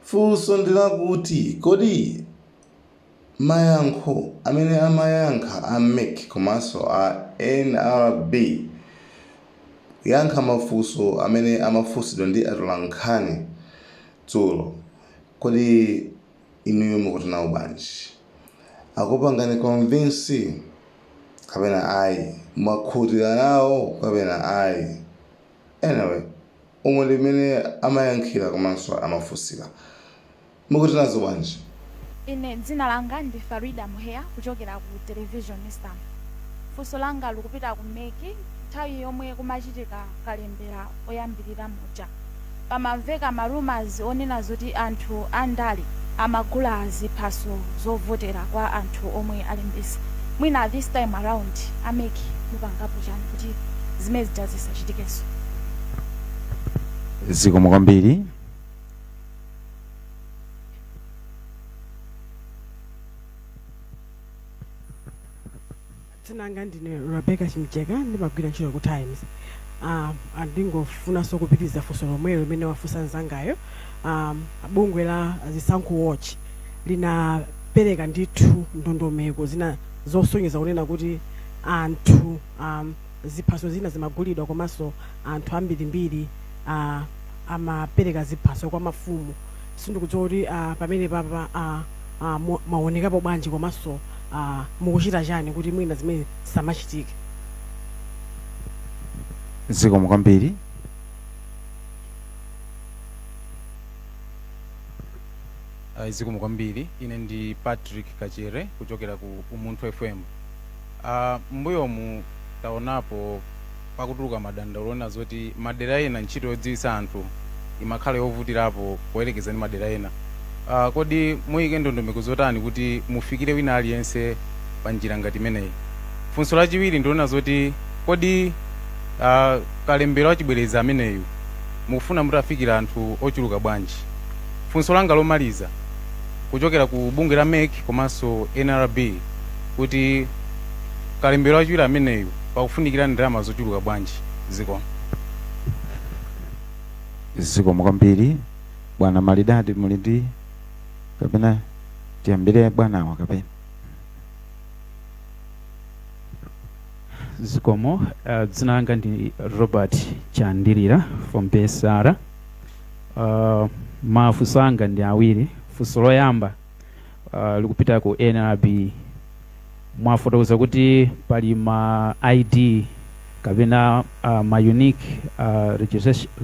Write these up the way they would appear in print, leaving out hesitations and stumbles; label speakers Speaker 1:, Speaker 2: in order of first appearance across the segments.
Speaker 1: funso ndilakuti kodi mayankho amene amayankha a MEC komanso a NRB yankha mafunso amene amafunsidwa ndi atolankhani dzulo, kodi inuyo mukuti nawo bwanji? Akupangani convince kapena ayi? Mwakhutira nawo kapena ayi? Anyway, omwe limene amayankhira komanso amafunsira, mukuti nazo bwanji?
Speaker 2: Ine dzina langa ndi Farida Muheya kuchokera ku Television Star. Funso langa likupita ku MEC nthawi yomwe kumachitika kalembera oyambirira muja. Pamamveka rumors onena zoti anthu andale amagula ziphaso zovotera kwa anthu omwe alembesa. Mwina this time around a MEC mupangapo chani kuti zimene zija zisachitikenso?
Speaker 3: Zikomo kwambiri.
Speaker 4: Tinanga ndine Rebecca Chimcheka ndimagwira ntchito ku Times. Andingofuna kupitiriza funso lomwelo limene wafunsa nzangayo. Bungwe la Zisankho Watch linapereka ndithu ndondomeko zina zosonyeza kunena kuti anthu ziphaso zina zimagulidwa komanso anthu ambirimbiri amapereka ziphaso kwa mafumu. Sindikudziwa kuti pamene papa maonekapo bwanji komanso mukuchita chani kuti mwina zimene samachitike.
Speaker 3: Zikomo kwambiri.
Speaker 5: Zikomo kwambiri. Ine ndi Patrick Kachere kuchokera ku Umunthu FM. Mbuyomu taonapo pakutuluka madandaulo ona zoti madera ena ntchito yodziwitsa anthu imakhala yovutirapo poyerekeza ndi madera ena. Kodi muyike ndondomeko zotani kuti mufikire wina aliyense pa njira ngati imeneyi? Funso lachiwiri ndiona zoti kodi kalembera wachibwereza ameneyu mukufuna mutafikira anthu ochuluka bwanji? Funso langa lomaliza kuchokera ku bungwe la MEC komanso NRB kuti kalembera wachiwiri ameneyu pakufunikira ndalama zochuluka bwanji? Zikomo.
Speaker 3: Zikomo kwambiri. Bwana Malidadi muli ndi kapena tiyambire bwanawa kapena?
Speaker 6: Zikomo. Dzina langa ndi Robert Chandirira from Pesara. Mafunso anga ndi awiri. Funso loyamba likupita ku NRB. Mwafotokoza kuti pali ma ID kapena ma unique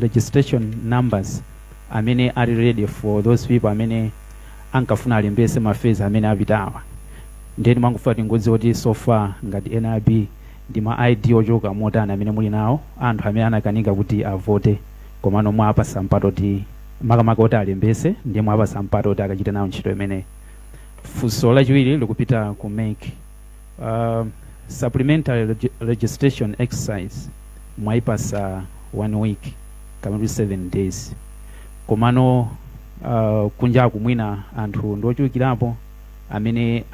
Speaker 6: registration numbers amene are ready for those people amene ankafuna alembese mafezi amene apitawa. Ndeni mwangufuna tingodziwa kuti so far ngati NRB ndi ma ID ochoka motani amene muli nawo anthu amene anakanika kuti avote komano mwapasa mpata kuti makamaka oti alembese ndiye mwapasa mpata kuti akachite nawo ntchito imeneyi. Funso lachiwiri likupita ku MEC. Supplementary registration exercise mwaipasa 1 week kamene 7 days komano kunjaku mwina anthu ndochulukirapo amene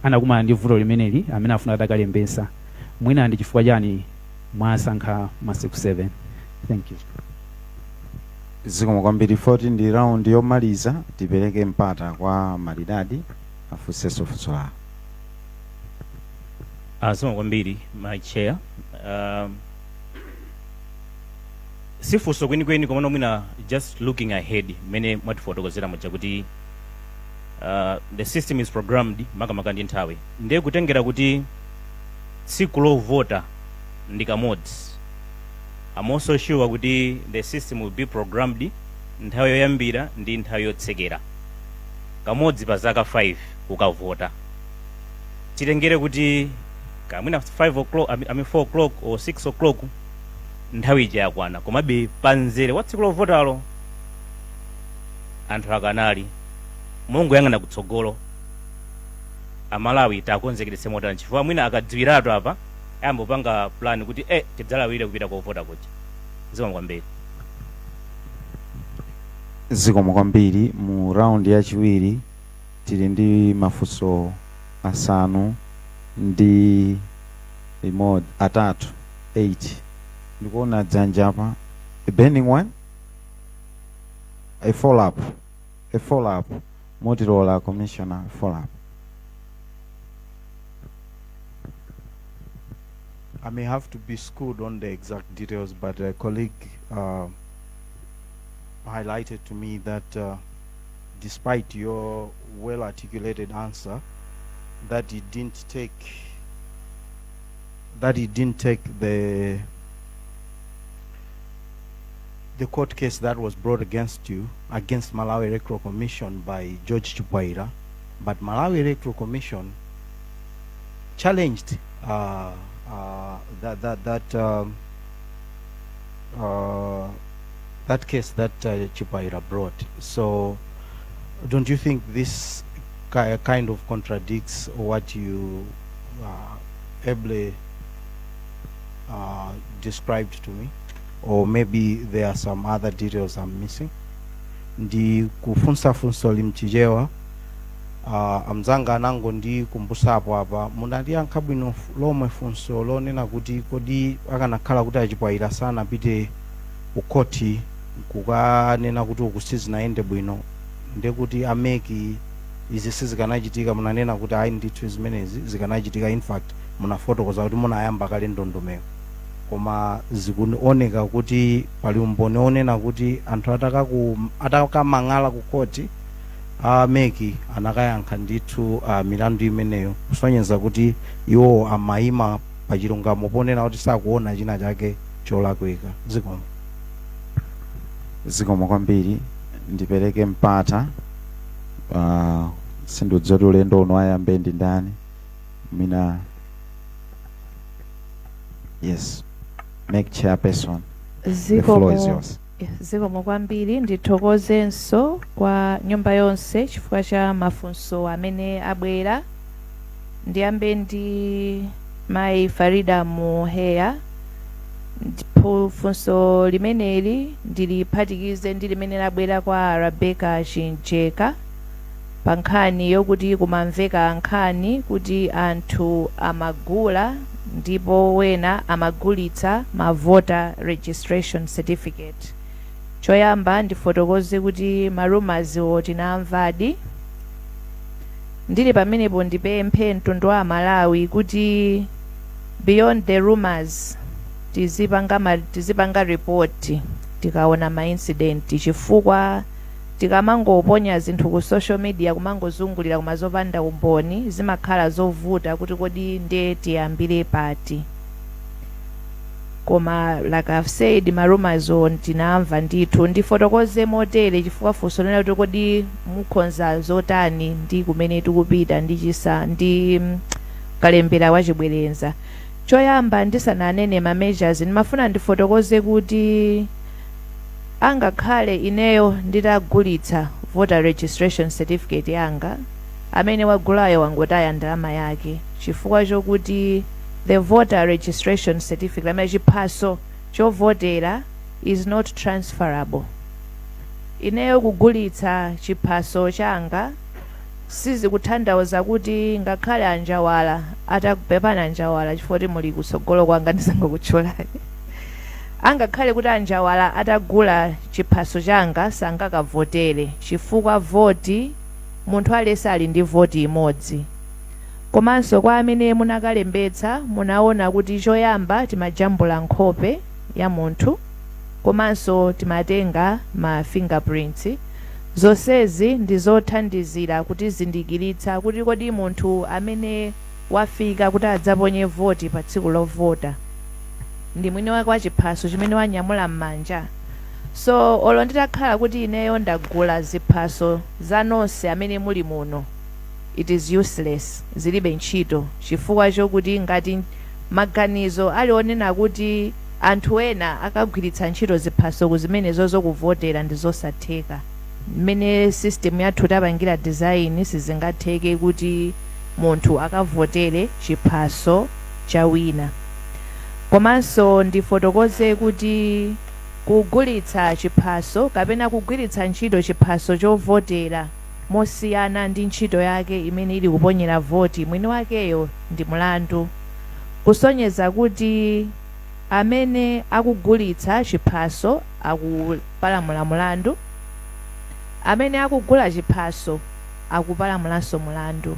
Speaker 6: anakumana ndi vuto limeneli amene afuna atakalembesa, mwina ndi chifukwa chani mwasankha masiku 7? Thank you.
Speaker 3: Zikomo kwambiri. 14 ndi round yomaliza, tipereke mpata kwa Malidadi afunsenso funso lawo.
Speaker 7: Zikomo kwambiri my chair. Sifunso kwenikweni komano mwina just looking ahead mene mwatifotokozera muja kuti the system is programmed makamaka ndi nthawi ndiye kutengera kuti tsiku lovota ndi kamodzi. I'm also sure kuti the system will be programmed nthawi yoyambira ndi nthawi yotsekera kamodzi pa zaka 5 ukavota. Titengere kuti kamwina 5 o'clock, 4 o'clock or 6 o'clock nthawi ija yakwana komabe panzere wa tsiku lovotalo anthu akanali mongoyang'ana kutsogolo amalawi takonzekeretse motani chifukwa mwina akadziwiratu apa ayambopanga plan kuti tidzalawire kupita kovota kuja. Zikomo kwambiri.
Speaker 3: Zikomo kwambiri. Mu round yachiwiri tili ndi mafunso asanu ndi imodzi atatu 8. Ndikuona dzanja apa. A burning one, a follow up, a follow-up, Motorola Commissioner follow-up.
Speaker 8: I may have to be schooled on the exact details, but a colleague highlighted to me that despite your well-articulated answer, that he didn't take the court case that was brought against you, against Malawi Electoral Commission by George Chipwaira, but Malawi Electoral Commission challenged that case that Chipwaira brought. So don't you think this kind of contradicts what you ably described to me? Or maybe there are some other details I'm missing? Ndi kufunsa funso limchijewa amzanga nango ndi kumbusapo apa munandiyankha bwino lomwe funso lonena kuti kodi akanakhala kuti Achipwaira sana apite ukoti kukanena kuti ukusizinaende bwino ndekuti ameki izi sizikanachitika, munanena kuti ayi ndithu zimenezi zikanachitika. In fact munafotokoza kuti munayamba kale ndondomeko, koma zikuoneka kuti pali umboni onena kuti anthu atakamang'ala ku koti ameki anakayankha ndithu milandu imeneyo, kusonyeza kuti iwo amayima pachilungamo ponena kuti sakuona china chake cholakwika.
Speaker 3: Zikomo kwambiri, ndipereke mpata sindiudziwa kuti ulendo uno ayambe ndi ndani mina. Yes, make chairperson. The floor is yours.
Speaker 9: Zikomo kwambiri, ndithokozenso kwa nyumba yonse chifukwa cha mafunso amene abwera. Ndiyambe ndi Mai Farida Muheya. Funso limeneli ndiliphatikize ndi limene labwera kwa Rebecca Chincheka pa nkhani yokuti kumamveka nkhani kuti anthu amagula ndipo wena amagulitsa ma voter registration certificate. Choyamba ndifotokoze kuti marumas tinamvadi. Ndili pamenepo ndipemphe mtundu wa Malawi kuti beyond the rumors tizipanga report tikaona ma incident, chifukwa tikamangoponya zinthu ku social media kumangozungulira kumazopanda umboni zimakhala zovuta kuti kodi nde tiyambire pati. Koma like I've said, marumas tinamva ndithu. Ndifotokoze motere chifukwa funso lina kuti kodi mukhonza zotani ndi kumene tikupita ndi kalembera wachibwerenza. Choyamba ndisananene ma measures ndimafuna ndifotokoze kuti angakhale ineyo nditagulitsa voter registration certificate yanga, amene wagulayo wangotaya ndalama yake chifukwa chokuti the voter registration certificate, amene chiphaso chovotera, is not transferable. Ineyo kugulitsa chiphaso changa sizikutanthauza kuti ngakhale anjawala atakupepana anjawala chifukwa kuti muli kutsogolo kwanga ndisangokutchulani. Angakhale kuti anjawala atagula chiphaso changa sangakavotere chifukwa voti munthu aliyense ali ndi voti imodzi. Komanso kwa amene munakalembetsa munaona kuti choyamba timajambula nkhope ya munthu, komanso timatenga ma fingerprints. Zonsezi ndizothandizira kuti zindikiritsa kuti kodi munthu amene wafika kuti adzaponye voti pa tsiku lovota ndi mwini wake wa chiphaso chimene wanyamula m'manja. So olo nditakhala kuti ineyo ndagula ziphaso za nonse amene muli muno, it is useless, zilibe ntchito chifukwa chokuti ngati maganizo alionena kuti anthu ena akagwiritsa ntchito ziphaso kuzimenezo zokuvotera ndi zosatheka. Mmene system yathu tapangira design sizingatheke kuti munthu akavotere chiphaso cha wina. Komanso ndifotokoze kuti kugulitsa chiphaso kapena kugwiritsa ntchito chiphaso chovotera mosiyana ndi ntchito yake imene ili kuponyera voti mwini wakeyo ndi mlandu, kusonyeza kuti amene akugulitsa chiphaso akupalamula mlandu, amene akugula chiphaso akupalamulanso mulandu.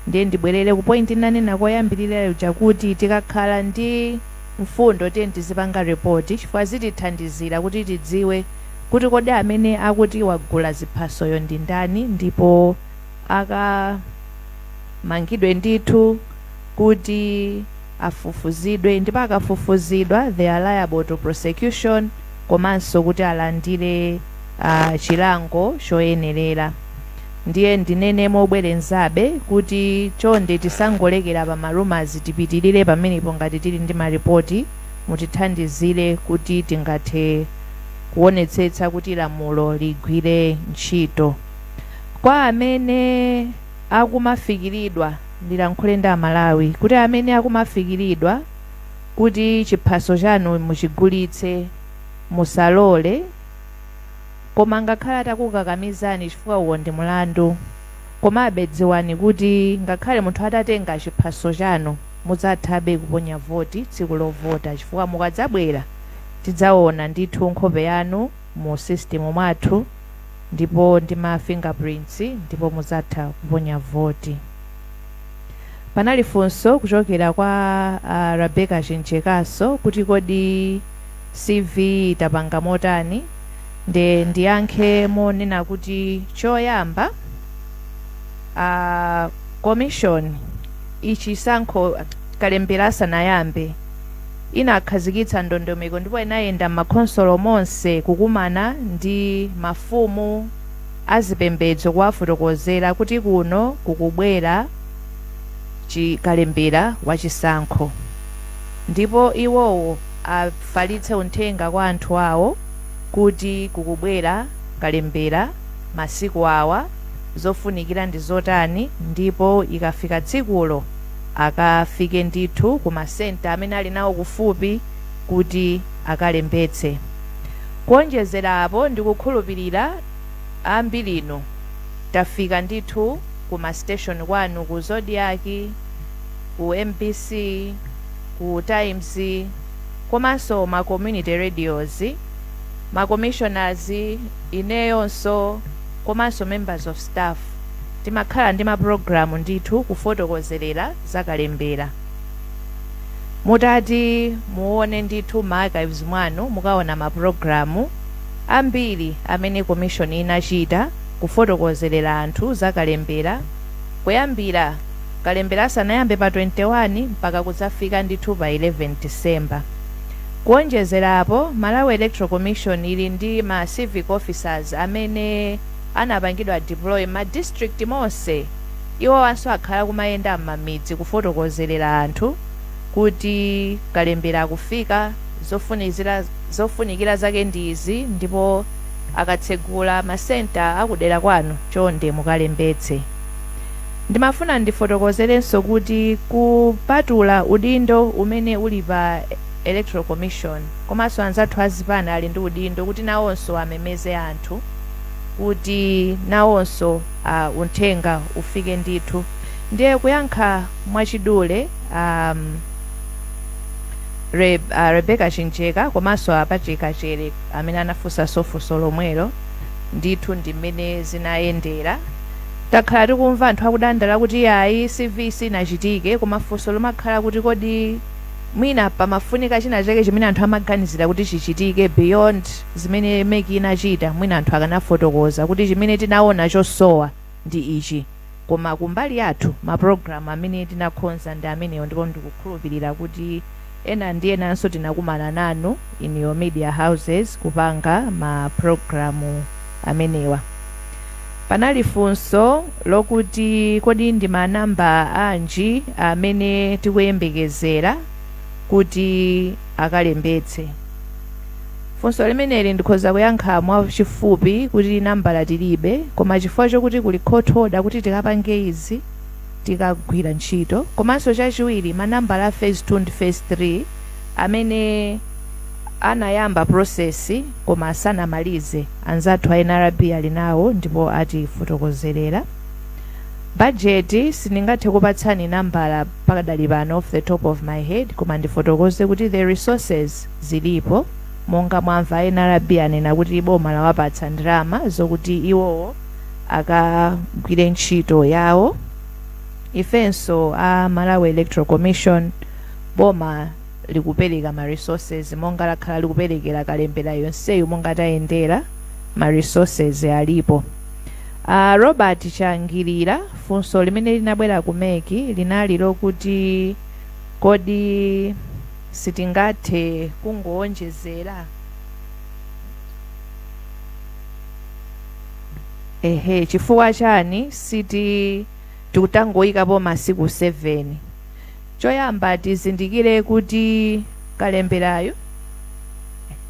Speaker 9: Ndiye ndibwerere ku point nanena koyambirira uja kuti tikakhala ndi mfundo tiye tizipanga report chifukwa zitithandizira kuti tidziwe kuti kodi amene akuti wagula ziphasoyo ndi ndani, ndipo akamangidwe ndithu kuti afufuzidwe, ndipo akafufuzidwa they are liable to prosecution, komanso kuti alandire chilango choyenerera. Ndiye ndinene mobwerenzabe kuti chonde tisangolekera pa marumazi, tipitirire pamenepo ngati tili ndi maripoti, mutithandizire kuti tingathe kuonetsetsa kuti lamulo ligwire ntchito. Kwa amene akumafikiridwa, ndilankhule ndi Amalawi kuti amene akumafikiridwa kuti chiphaso chanu muchigulitse, musalole, koma ngakhala atakukakamizani chifukwa uwo ndi mulandu, komabe dziwani kuti ngakhale munthu atatenga chiphaso chanu mudzathabe kuponya voti tsiku lovota, chifukwa mukadzabwera tidzaona ndithu nkhope yanu mu system mwathu ndipo ndi ma fingerprints, ndipo mudzatha kuponya voti. Panali funso kuchokera kwa Rebecca Chinchekaso kuti kodi CV itapanga motani. Ndiyankhe monena kuti choyamba commission ichisankho kalembera asanayambe inakhazikitsa ndondomeko ndipo inayenda m'makhonsolo monse kukumana ndi mafumu azipembedzo kuwafotokozera kuti kuno kukubwera chikalembera wachisankho, ndipo iwowo afalitse uthenga kwa anthu awo kuti kukubwera kalembera masiku awa, zofunikira ndi zotani, ndipo ikafika tsikulo akafike ndithu ku masenta amene ali nawo kufupi kuti akalembetse. Kuonjezera apo ndikukhulupirira ambirino tafika ndithu ku ma station kwanu, ku Zodiac, ku MBC, ku Times, komanso ma community radios, ma commissioners, ineyonso komanso members of staff timakhala ndi ma program ndithu kufotokozerera zakalembera. Mutati muone ndithu ma archives mwanu mukaona ma program ambiri amene commission inachita kufotokozerera anthu zakalembera, kuyambira kalembera asanayambe pa 21 mpaka kudzafika ndithu pa 11 December. Kuonjezera apo Malawi Electoral Commission ili ndi ma civic officers amene anapangidwa deploy ma district monse, iwo wanso akhala kumayenda m'mamidzi kufotokozerera anthu kuti kalembera akufika, zofunikira zake ndizi, ndipo akatsegula masenta akudera kwanu chonde mukalembetse. Ndimafuna ndifotokozerenso kuti kupatula udindo umene uli pa Electoral Commission, komanso anzathu azipana ali ndi udindo kuti nawonso amemeze anthu kuti nawonso uthenga ufike ndithu. Ndiye kuyankha mwachidule Rebecca Chincheka komanso Patrick Kachere amene anafunsa funso lomwelo, ndithu ndimene zinayendera. Takhala tikumva anthu akudandala kuti ayi CV sinachitike, koma funso lomakhala kuti kodi mwina pamafunika china chake chimene anthu amaganizira kuti chichitike beyond zimene meki inachita, mwina anthu akanafotokoza kuti chimene tinaona chosowa ndi ichi, koma kumbali yathu ma program amene tinakhonza ndi ameneyo, ndipo ndikukhulupirira kuti ena ndi enanso tinakumana nanu in your media houses kupanga ma program amenewa. Panali funso lokuti kodi ndi manamba anji amene tikuyembekezera kuti akalembetse. Funso limeneli ndikhoza kuyankha mwachifupi kuti nambala tilibe, koma chifukwa chokuti kuli court order kuti tikapange izi tikagwira ntchito. Komanso chachiwiri manambala a phase 2 ndi phase 3 amene anayamba process koma asanamalize, anzathu a NRB ali nawo ndipo atifotokozerera. Budget sindingathe kupatsani nambala pakadali pano off the top of my head, koma ndifotokoze kuti the resources zilipo monga mwamva NRB anena kuti boma lawapatsa ndalama zokuti iwowo akagwire ntchito yawo. Ifenso a Malawi Electoral Commission boma likupereka ma resources monga lakhala likuperekera kalembera yonseyo monga tayendera ma resources alipo. Robert Changirira funso limene linabwera kumeki linali lokuti kodi sitingathe kungoonjezera chifukwa chani siti tikutangoyikapo masiku 7. Choyamba tizindikire kuti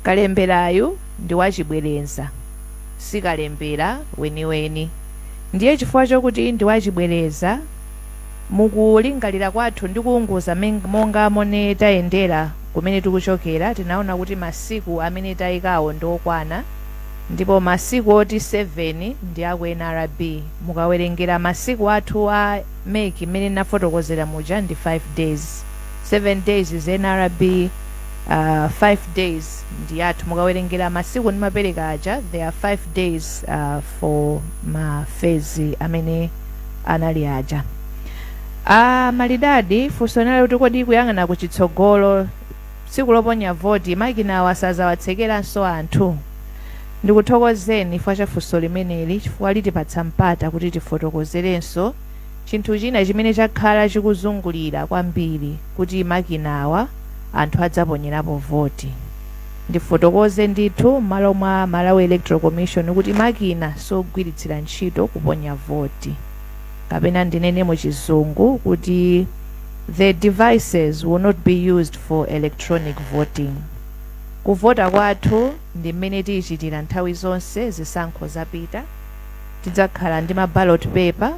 Speaker 9: kalemberayo ndi wachibwereza si kalembera weniweni. Ndiye chifukwa chokuti ndi wachibwereza mukulingalira kwathu ndi kuunguza monga mone tayendera kumene tikuchokera tinaona kuti masiku amene tayikawo ndi okwana, ndipo masiku oti 7 ndi aku NRB. Mukawerengera masiku athu a meki imene nafotokozera muja ndi 5 days. 7 days is NRB, 5 days ndi athu. Mukawerengera masiku ndi mapereka aja there are 5 days for mafezi amene anali aja. Malidadi funso nali kuti kodi kuyang'ana kuchitsogolo tsiku loponya voti makina wasazawatsekeranso anthu. Ndikuthokozeni chifukwa cha funso limeneli chifukwa litipatsa mpata kuti tifotokozerenso chinthu china chimene chakhala chikuzungulira kwambiri kuti makinawa anthu adzaponyerapo voti. Ndifotokoze ndithu m'malo mwa Malawi Electoral Commission kuti makina sogwiritsira ntchito kuponya voti, kapena ndinene mu chizungu kuti the devices will not be used for electronic voting. Kuvota kwathu ndi mmene tiyichitira nthawi zonse zisankho zapita. Tidzakhala ndi ma ballot paper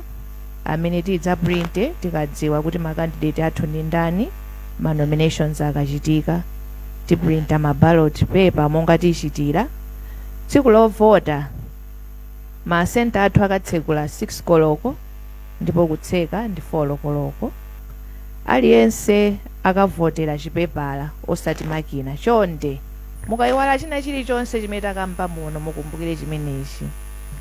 Speaker 9: amene tidzaprinte tikadziwa kuti makandidate athu ndi ndani, ma nominations akachitika tiprinta ma ballot paper monga tiyichitira. Tsiku lovota ma center athu akatsekula 6 koloko ndipo kutseka ndi 4 koloko. Aliyense akavotera chipepala osati makina. Chonde mukayiwala china chilichonse chimene takamba muno mukumbukire chimenechi.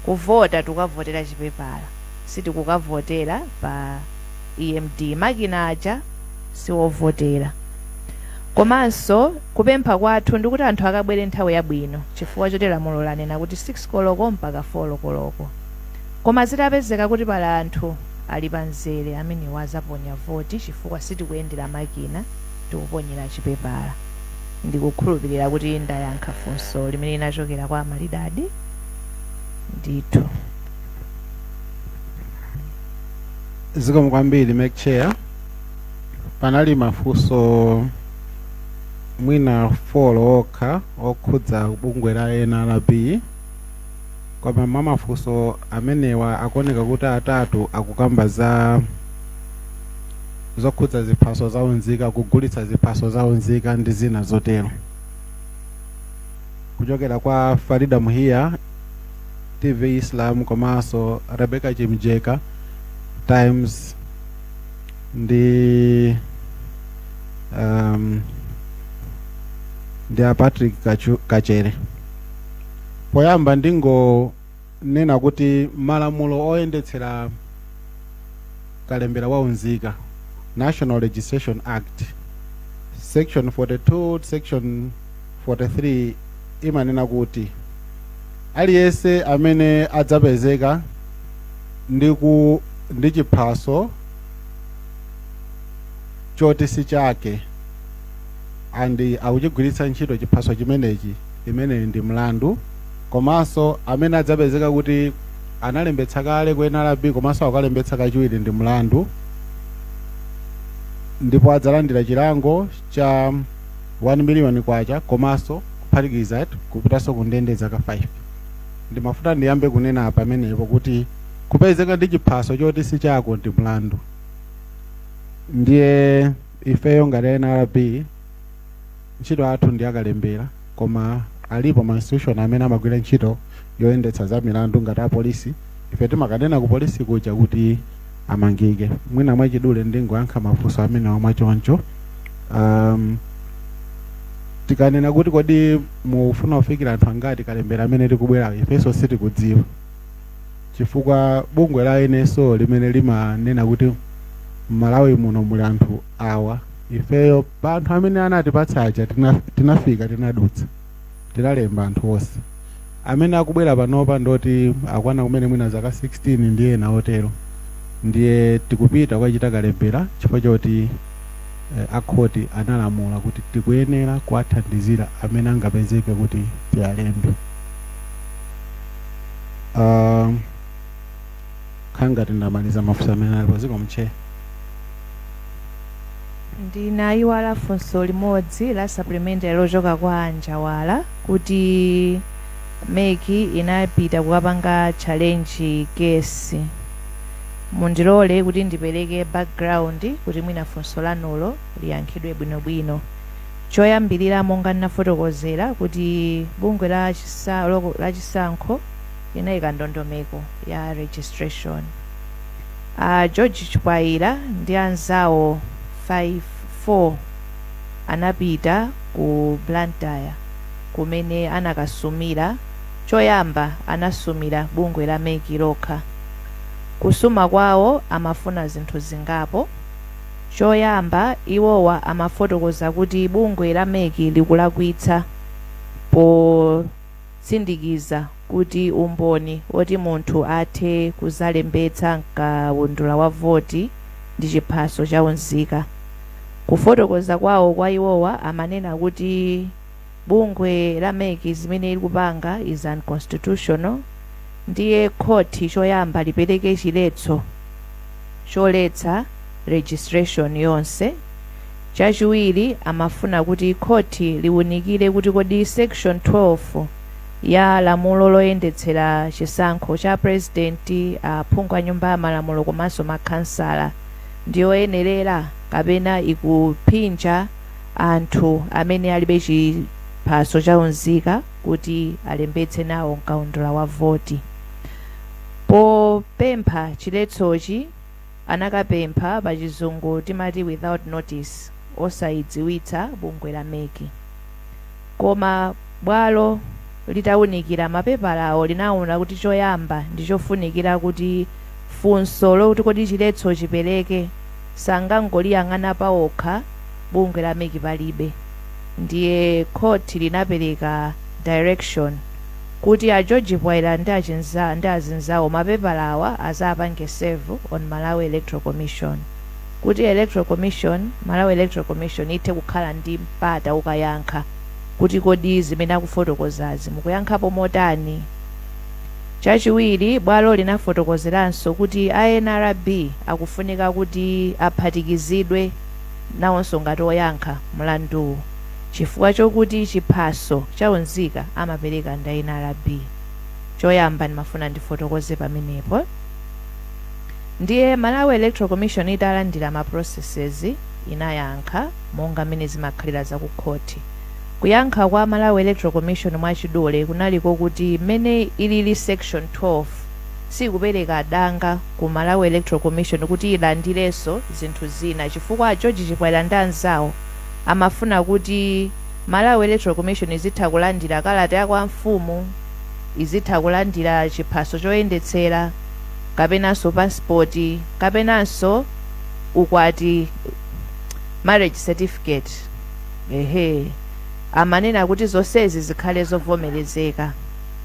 Speaker 9: Kuvota tukavotera chipepala, sitikukavotera pa EMD. Makina aja siwovotera. Komanso kupempha kwathu ndikuti anthu akabwere nthawi yabwino chifukwa choti lamulo lanena kuti 6 koloko mpaka 4 koloko. Koma zitapezeka kuti pala anthu ali panzere amene wazaponya voti chifukwa sitikuyendera makina tikuponyera chipepala. Ndikukhulupirira kuti ndayankha funso limene linachokera kwa Malidadi ndithu.
Speaker 3: Zikomo kwambiri Mek Chair. Panali mafunso mwina 4 okha okhudza bungwe la NRB, koma mafunso amenewa akuoneka kuti atatu akukamba zokhudza ziphaso zaunzika, kugulitsa ziphaso zaunzika ndi zina zotero. Kuchokera kwa Farida Muhia, TV Islam, komanso Rebecca Chimjeka, Times ndi Patrick Kachere. Poyamba ndingonena kuti malamulo oyendetsera kalembera waunzika, National Legislation Act, Section 42, Section 43 imanena kuti aliyense amene adzapezeka ndi chiphaso choti si chake andi akuchigwiritsa ntchito chiphaso chimenechi, imeneyi ndi mlandu. Komanso amene adzapezeka kuti analembetsa kale ku NRB komanso akalembetsa kachiwiri ndi mlandu, ndipo adzalandira chilango cha 1 million kwacha komanso kuphatikiza kupitanso ku ndende zaka 5. Ndimafuna ndiyambe kunena pamenepo kuti kupezeka ndi chiphaso choti si chako ndi mlandu. Ndiye ifeyo ngati NRB ntchito athu ndi akalembera, koma alipo ma institution amene amagwira ntchito yoyendetsa za milandu ngati apolisi. Ife timakanena ku polisi kuja kuti amangike. Mwina mwachidule ndingoyankha mafunso amene omwe choncho. tikanena kuti kodi mufuna kufikira anthu angati kalembera amene tikubwera ifenso sitikudziwa, chifukwa bungwe la NSO limene limanena kuti Malawi muno muli anthu awa, ifeyo pa anthu amene anatipatsa aja tinafika tinadutsa tinalemba anthu onse amene akubwera panopa ndoti akwana kumene mwina zaka 16 ndiye na otero, ndiye tikupita kukachita kalembera chifukwa choti akhoti analamula kuti tikuyenera kuwathandizira amene angapezeke kuti tialembe. Khanga tindamaliza mafunso amene alipo ziko mche.
Speaker 9: Ndinayiwala funso limodzi la supplementary lochoka kwa Anjawala kuti meki inapita kukapanga challenge case. Mundilole kuti ndipereke background kuti mwina funso lanulo liyankhidwe bwinobwino. Choyambirira monga ndinafotokozera kuti bungwe la chisankho linayika ndondomeko ya registration. George Chipwaira ndi anzawo 4 anapita ku Blantyre kumene anakasumira. Choyamba anasumira bungwe la meki lokha. Kusuma kwawo amafuna zinthu zingapo. Choyamba iwowa amafotokoza kuti bungwe la meki likulakwitsa potsindikiza kuti umboni woti munthu athe kuzalembetsa mkaundula wa voti ndi chiphaso chaunzika. Kufotokoza kwawo kwa iwowa amanena kuti bungwe la meki zimene likupanga is unconstitutional, ndiye khoti choyamba lipereke chiletso choletsa registration yonse. Chachiwiri amafuna kuti khoti liwunikire kuti kodi section 12 ya lamulo loyendetsera chisankho cha president, aphungu a nyumba ya malamulo komanso makhansala ndiyoyenerera kapena ikuphinja anthu amene alibe chiphaso chaunzika kuti alembetse nawo mkaundula wa voti. Popempha chiletsochi anakapempha pachizungu timati without notice, osayidziwitsa bungwe la meki. Koma bwalo litawunikira mapepala awo linaona kuti choyamba ndichofunikira kuti funso lokuti kodi chiletso chipereke sangangoliyang'ana pawokha bungwe la meki palibe. Ndiye khoti linapereka direction kuti a George Chipwaira ndi azinzawo mapepala awa azapange serve on Malawi Electoral Commission, kuti Malawi Electoral Commission ithe kukhala ndi mpata ukayankha kuti kodi zimene akufotokozazi mukuyankhapo motani. Chachiwiri bwalo linafotokozeranso kuti a NRB akufunika kuti aphatikizidwe nawonso ngati oyankha mlanduwu chifukwa chokuti chiphaso chaunzika amapereka ndi NRB. Choyamba ndimafuna ndifotokoze pamenepo. Ndiye Malawi Electoral Commission italandira ma processes inayankha monga mmene zimakhalira za ku khoti. Kuyankha kwa Malawi Electoral Commission mwachidule kunaliko kuti mmene ilili section 12 sikupereka danga ku Malawi Electoral Commission kuti ilandirenso zinthu zina chifukwa a George Chipwaira ndi anzawo amafuna kuti Malawi Electoral Commission izitha kulandira kalata ya kwa mfumu, izitha kulandira chiphaso choyendetsera kapenanso passport kapenanso ukwati marriage certificate. Amanena kuti zonsezi zikhale zovomerezeka.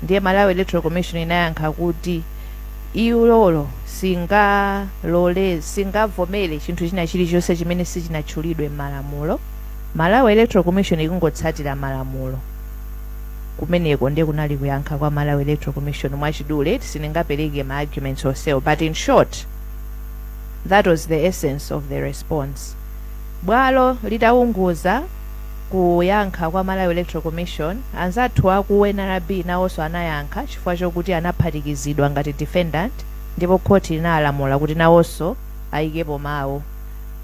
Speaker 9: Ndiye Malawi Electoral Commission inayankha kuti iulolo singavomere chinthu china chilichonse chimene sichinatchulidwe m'malamulo. Malawi Electoral Commission ikungotsatira malamulo. Kumeneko ndiye kunali kuyankha kwa Malawi Electoral Commission mwachidule, siningapereke ma arguments onsewo, but in short that was the essence of the response. Bwalo litawunguza kuyankha kwa Malawi Electoral Commission, anzathu aku NRB nawonso anayankha chifukwa chokuti anaphatikizidwa ngati defendant, ndipo khoti linalamula kuti nawonso ayikepo mawu.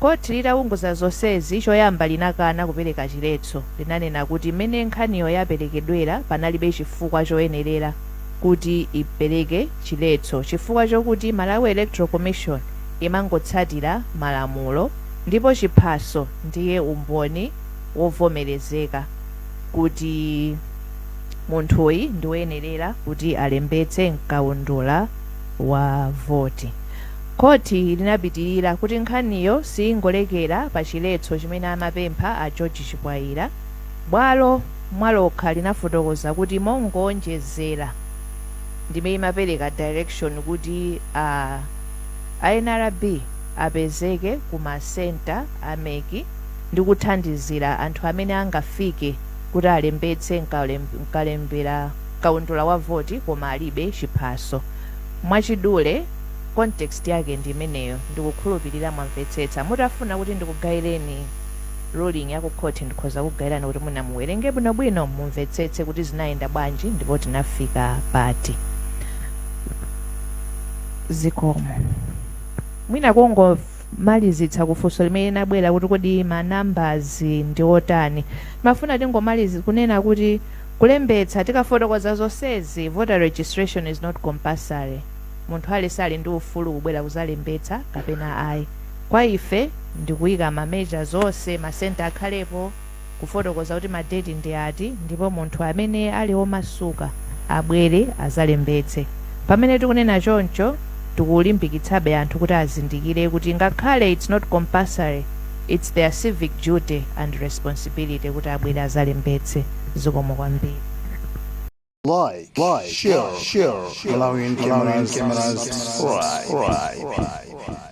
Speaker 9: Khoti litawunguza zonsezi choyamba linakana kupereka chiletso, linanena kuti mmene nkhaniyo yaperekedwera panalibe chifukwa choyenerera kuti ipereke chiletso chifukwa chokuti Malawi Electoral Commission imangotsatira malamulo ndipo chiphaso ndiye umboni wovomerezeka. kuti munthuyi ndi woyenerera kuti alembetse mkaundula wa voti. Khoti linapitirira kuti nkhaniyo singolekera pa chiletso chimene amapempha a George Chipwaira. Bwalo mwalokha linafotokoza kuti mongonjezera ndime imapereka direction kuti a NRB apezeke ku masenta ameki ndi kuthandizira anthu amene angafike kuti alembetse mkalembera kaundula wa voti koma alibe chiphaso. Mwachidule context yake ndi imeneyo, ndikukhulupirira mwamvetsetsa. Mutafuna kuti ndikugayireni ruling ya ku court ndikhoza kugayirani kuti munamuwerenge bwinobwino mumvetsetse kuti zinayenda bwanji ndipo tinafika pati. Zikomo mwina kungomalizitsa kufunso limene linabwera kuti kodi numbers ndi otani. Mafuna tingomaliza kunena kuti kulembetsa tikafotokoza zonsezi, voter registration is not compulsory. Munthu alisali ndi ufulu kubwera kuzalembetsa kapena ayi. Kwa ife ndikuyika mameja zonse, masenta akhalepo kufotokoza kuti madeti ndi ati, ndipo munthu amene ali womasuka abwere azalembetse. Pamene tikunena choncho tikulimbikitsabe anthu kuti azindikire kuti ngakhale it's not compulsory, it's their civic duty and responsibility kuti abwere azalembetse. Zikomo kwambiri.
Speaker 1: Like, share, allowing cameras, right.